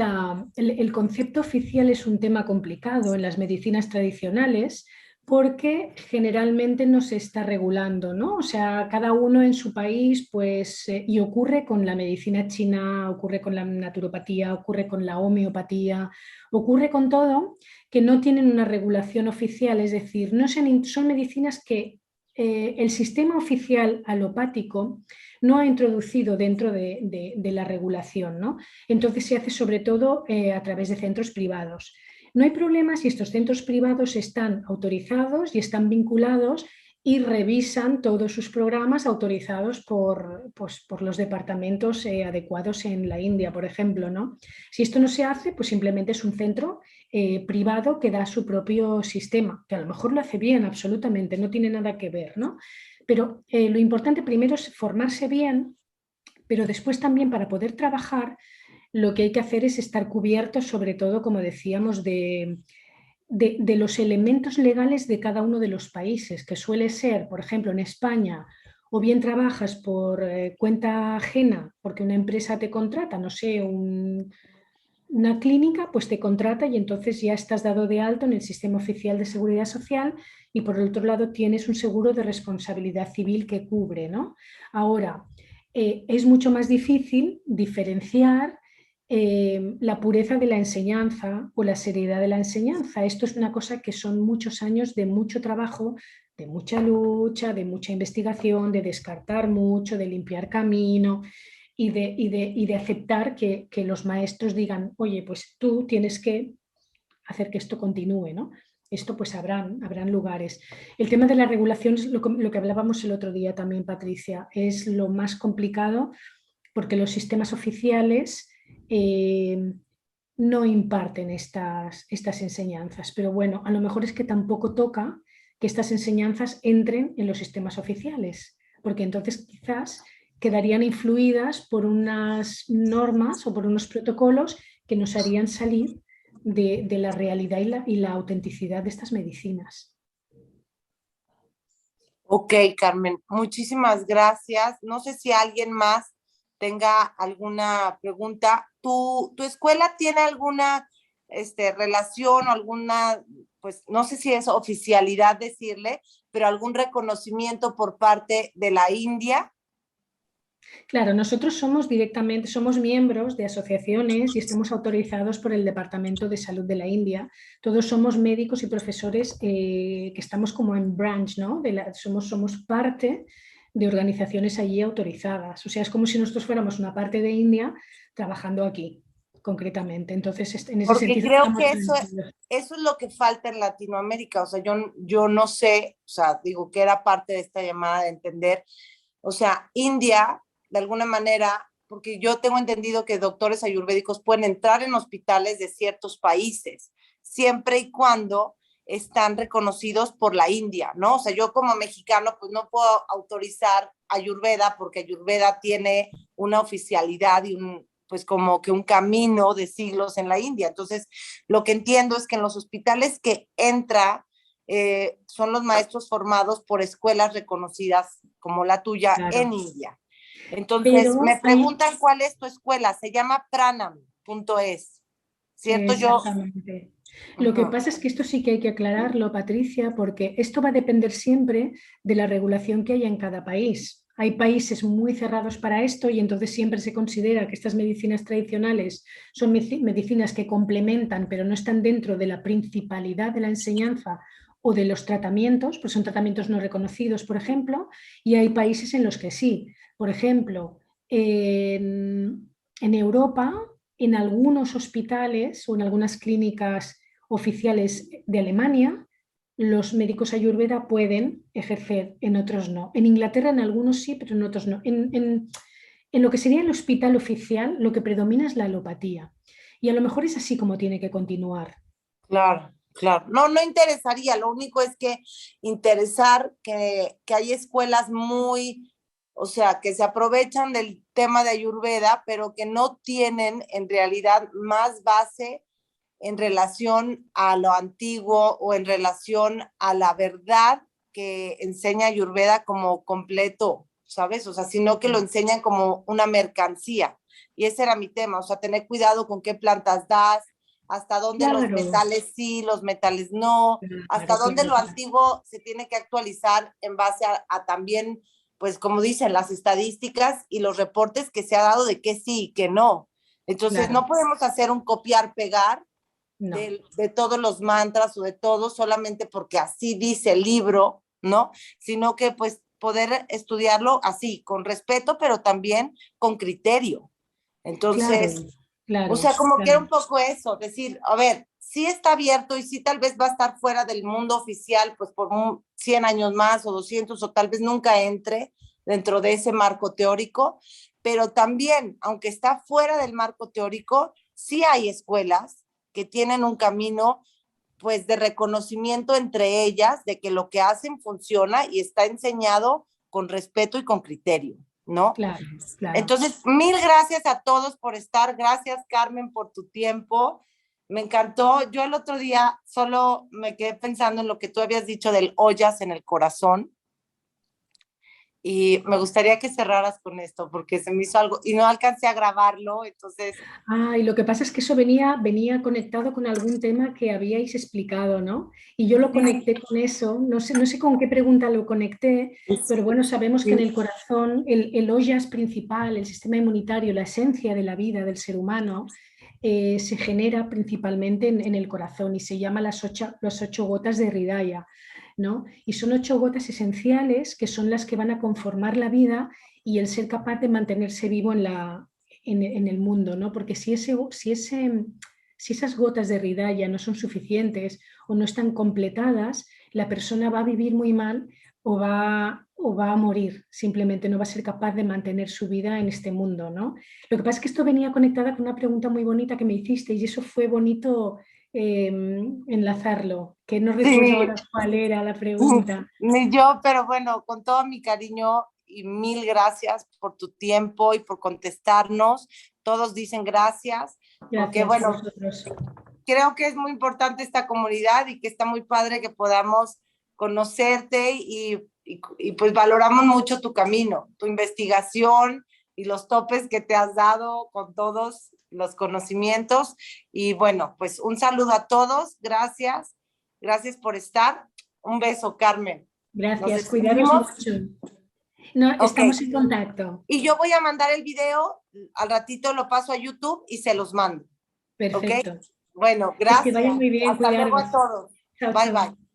el concepto oficial es un tema complicado en las medicinas tradicionales porque generalmente no se está regulando, ¿no? O sea, cada uno en su país, pues, y ocurre con la medicina china, ocurre con la naturopatía, ocurre con la homeopatía, ocurre con todo, que no tienen una regulación oficial, es decir, no son medicinas que el sistema oficial alopático no ha introducido dentro de la regulación, ¿no? Entonces se hace sobre todo a través de centros privados. No hay problema si estos centros privados están autorizados y están vinculados y revisan todos sus programas autorizados por los departamentos adecuados en la India, por ejemplo, ¿no? Si esto no se hace, pues simplemente es un centro privado que da su propio sistema, que a lo mejor lo hace bien, absolutamente, no tiene nada que ver, ¿no? Pero lo importante primero es formarse bien, pero después también para poder trabajar lo que hay que hacer es estar cubiertos sobre todo, como decíamos, de los elementos legales de cada uno de los países, que suele ser, por ejemplo, en España, o bien trabajas por cuenta ajena porque una empresa te contrata, no sé, una clínica pues te contrata y entonces ya estás dado de alto en el sistema oficial de seguridad social y por el otro lado tienes un seguro de responsabilidad civil que cubre, ¿no? Ahora, es mucho más difícil diferenciar la pureza de la enseñanza o la seriedad de la enseñanza. Esto es una cosa que son muchos años de mucho trabajo, de mucha lucha, de mucha investigación, de descartar mucho, de limpiar camino y de aceptar que los maestros digan, oye, pues tú tienes que hacer que esto continúe, ¿no? Esto pues habrán lugares. El tema de la regulación es lo que hablábamos el otro día también, Patricia, es lo más complicado porque los sistemas oficiales no imparten estas enseñanzas, pero bueno, a lo mejor es que tampoco toca que estas enseñanzas entren en los sistemas oficiales, porque entonces quizás quedarían influidas por unas normas o por unos protocolos que nos harían salir de la realidad y la autenticidad de estas medicinas. Ok, Carmen, muchísimas gracias. No sé si alguien más tenga alguna pregunta. ¿Tu escuela tiene alguna relación o alguna, pues no sé si es oficialidad decirle, pero algún reconocimiento por parte de la India? Claro, nosotros somos miembros de asociaciones y estamos autorizados por el Departamento de Salud de la India. Todos somos médicos y profesores que estamos como en branch, ¿no? Somos parte de organizaciones allí autorizadas. O sea, es como si nosotros fuéramos una parte de India trabajando aquí, concretamente. Entonces, en ese Porque sentido, creo estamos que tranquilos. eso es lo que falta en Latinoamérica. O sea, yo no sé, o sea, digo que era parte de esta llamada de entender. O sea, India, de alguna manera, porque yo tengo entendido que doctores ayurvédicos pueden entrar en hospitales de ciertos países, siempre y cuando están reconocidos por la India, ¿no? O sea, yo como mexicano, pues no puedo autorizar Ayurveda porque Ayurveda tiene una oficialidad y pues como que un camino de siglos en la India. Entonces, lo que entiendo es que en los hospitales que entra son los maestros formados por escuelas reconocidas como la tuya Claro. en India. Entonces, Pero me preguntan cuál es tu escuela. Se llama Pranam.es, ¿cierto? Exactamente. Lo que pasa es que esto sí que hay que aclararlo, Patricia, porque esto va a depender siempre de la regulación que haya en cada país. Hay países muy cerrados para esto y entonces siempre se considera que estas medicinas tradicionales son medicinas que complementan, pero no están dentro de la principalidad de la enseñanza o de los tratamientos, pues son tratamientos no reconocidos, por ejemplo, y hay países en los que sí. Por ejemplo, en Europa, en algunos hospitales o en algunas clínicas oficiales de Alemania, los médicos ayurveda pueden ejercer, en otros no. En Inglaterra en algunos sí, pero en otros no. En lo que sería el hospital oficial, lo que predomina es la alopatía. Y a lo mejor es así como tiene que continuar. Claro, claro. No, no interesaría. Lo único es que interesar que hay escuelas muy, o sea, que se aprovechan del tema de Ayurveda, pero que no tienen en realidad más base en relación a lo antiguo o en relación a la verdad que enseña Ayurveda como completo, ¿sabes? O sea, sino que lo enseñan como una mercancía. Y ese era mi tema, o sea, tener cuidado con qué plantas das, hasta dónde los Claro, metales sí, los metales no, hasta dónde claro. lo antiguo se tiene que actualizar en base a también, pues como dicen, las estadísticas y los reportes que se ha dado de que sí y que no. Entonces, Claro. no podemos hacer un copiar-pegar No. de todos los mantras o de todo solamente porque así dice el libro, ¿no? Sino que pues poder estudiarlo así, con respeto, pero también con criterio. Claro, Entonces, o claro, sea, como que era un claro. poco eso, decir, a ver, sí está abierto y sí tal vez va a estar fuera del mundo oficial, pues por 100 años más o 200 o tal vez nunca entre dentro de ese marco teórico, pero también, aunque está fuera del marco teórico, sí hay escuelas que tienen un camino pues de reconocimiento entre ellas de que lo que hacen funciona y está enseñado con respeto y con criterio, ¿no? Claro, claro. Entonces, mil gracias a todos por estar. Gracias, Carmen, por tu tiempo. Me encantó. Yo el otro día solo me quedé pensando en lo que tú habías dicho del ollas en el corazón. Y me gustaría que cerraras con esto porque se me hizo algo y no alcancé a grabarlo, entonces... Ah, y lo que pasa es que eso venía conectado con algún tema que habíais explicado, ¿no? Y yo lo conecté con eso, no sé con qué pregunta lo conecté, pero bueno, sabemos que en el corazón, el ollas principal, el sistema inmunitario, la esencia de la vida del ser humano, se genera principalmente en el corazón y se llama las 8 gotas de Hridaya, ¿no? Y son 8 gotas esenciales que son las que van a conformar la vida y el ser capaz de mantenerse vivo en el mundo, ¿no? Porque si esas gotas de Hridaya no son suficientes o no están completadas, la persona va a vivir muy mal o va a morir, simplemente no va a ser capaz de mantener su vida en este mundo, ¿no? Lo que pasa es que esto venía conectada con una pregunta muy bonita que me hiciste y eso fue bonito enlazarlo, que no recuerdo Sí, ahora cuál era la pregunta. ni yo, pero bueno, con todo mi cariño y mil gracias por tu tiempo y por contestarnos. Todos dicen gracias, porque Gracias a bueno, vosotros. creo que es muy importante esta comunidad y que está muy padre que podamos conocerte y pues valoramos mucho tu camino, tu investigación y los topes que te has dado con todos los conocimientos. Y bueno, pues un saludo a todos, gracias, gracias por estar. Un beso, Carmen. Nos Gracias, cuidaros despedimos. mucho. No, Ok. estamos en contacto. Y yo voy a mandar el video, al ratito lo paso a YouTube y se los mando. Perfecto. Bueno, Pues que gracias. vaya muy bien, Hasta luego a cuidaros. todos. Chao, Bye, chao. bye.